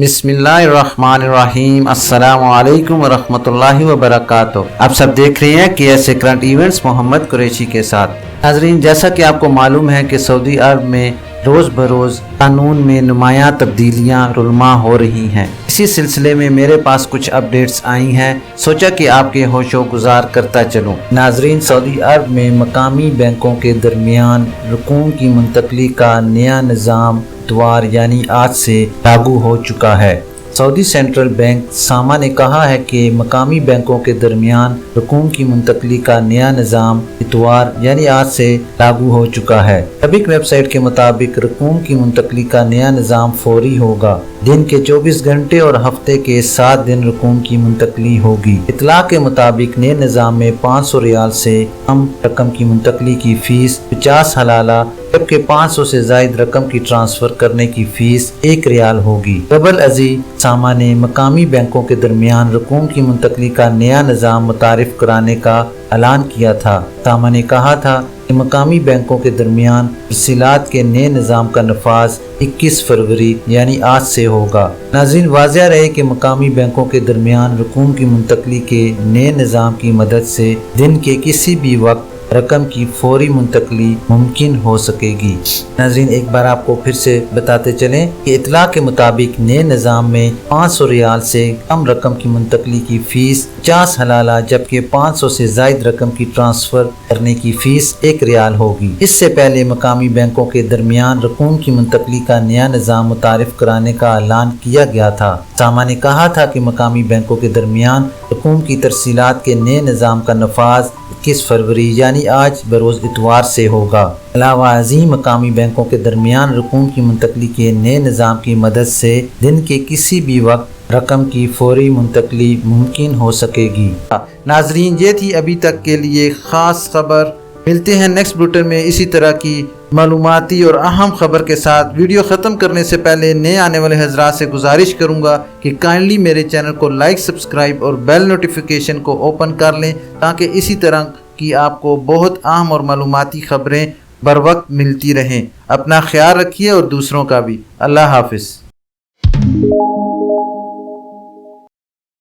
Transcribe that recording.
بسم اللہ الرحمن الرحیم، السلام علیکم ورحمۃ اللہ وبرکاتہ۔ آپ سب دیکھ رہے ہیں KSA کرنٹ ایونٹس محمد قریشی کے ساتھ۔ ناظرین، جیسا کہ آپ کو معلوم ہے کہ سعودی عرب میں روز بروز قانون میں نمایاں تبدیلیاں رونما ہو رہی ہیں۔ اسی سلسلے میں میرے پاس کچھ اپڈیٹس آئی ہیں، سوچا کہ آپ کے ہوش و گزار کرتا چلوں۔ ناظرین، سعودی عرب میں مقامی بینکوں کے درمیان رقوم کی منتقلی کا نیا نظام اتوار یعنی آج سے لاگو ہو چکا ہے۔ سعودی سینٹرل بینک ساما نے کہا ہے کہ مقامی بینکوں کے درمیان رقوم کی منتقلی کا نیا نظام اتوار یعنی آج سے لاگو ہو چکا ہے۔ سابق ویب سائٹ کے مطابق رقوم کی منتقلی کا نیا نظام فوری ہوگا۔ دن کے 24 گھنٹے اور ہفتے کے 7 دن رقوم کی منتقلی ہوگی۔ اطلاع کے مطابق نئے نظام میں 500 ریال سے کم رقم کی منتقلی کی فیس 50 حلالہ، جبکہ 500 سے زائد رقم کی ٹرانسفر کرنے کی فیس 1 ریال ہوگی۔ قبل ازیں ساما نے مقامی بینکوں کے درمیان رقوم کی منتقلی کا نیا نظام متعارف کرانے کا اعلان کیا تھا۔ ساما نے کہا تھا کہ مقامی بینکوں کے درمیان ترسیلات کے نئے نظام کا نفاذ 21 فروری یعنی آج سے ہوگا۔ ناظرین، واضح رہے کہ مقامی بینکوں کے درمیان رقوم کی منتقلی کے نئے نظام کی مدد سے دن کے کسی بھی وقت رقم کی فوری منتقلی ممکن ہو سکے گی۔ ناظرین، ایک بار آپ کو پھر سے بتاتے چلیں کہ اطلاع کے مطابق نئے نظام میں 500 ریال سے کم رقم کی منتقلی کی فیس 50 حلالہ، جبکہ 500 سے زائد رقم کی ٹرانسفر کرنے کی فیس 1 ریال ہوگی۔ اس سے پہلے مقامی بینکوں کے درمیان رقوم کی منتقلی کا نیا نظام متعارف کرانے کا اعلان کیا گیا تھا۔ ساما نے کہا تھا کہ مقامی بینکوں کے درمیان رقوم کی ترسیلات کے نئے نظام کا نفاذ 21 فروری یعنی آج بروز اتوار سے ہوگا۔ علاوہ ازیں مقامی بینکوں کے درمیان رقوم کی منتقلی کے نئے نظام کی مدد سے دن کے کسی بھی وقت رقم کی فوری منتقلی ممکن ہو سکے گی۔ ناظرین، یہ تھی ابھی تک کے لیے خاص خبر۔ ملتے ہیں نیکسٹ بلیٹن میں اسی طرح کی معلوماتی اور اہم خبر کے ساتھ۔ ویڈیو ختم کرنے سے پہلے نئے آنے والے حضرات سے گزارش کروں گا کہ کائنڈلی میرے چینل کو لائک، سبسکرائب اور بیل نوٹیفیکیشن کو اوپن کر لیں تاکہ اسی طرح کی آپ کو بہت اہم اور معلوماتی خبریں بر وقت ملتی رہیں۔ اپنا خیال رکھیے اور دوسروں کا بھی۔ اللہ حافظ۔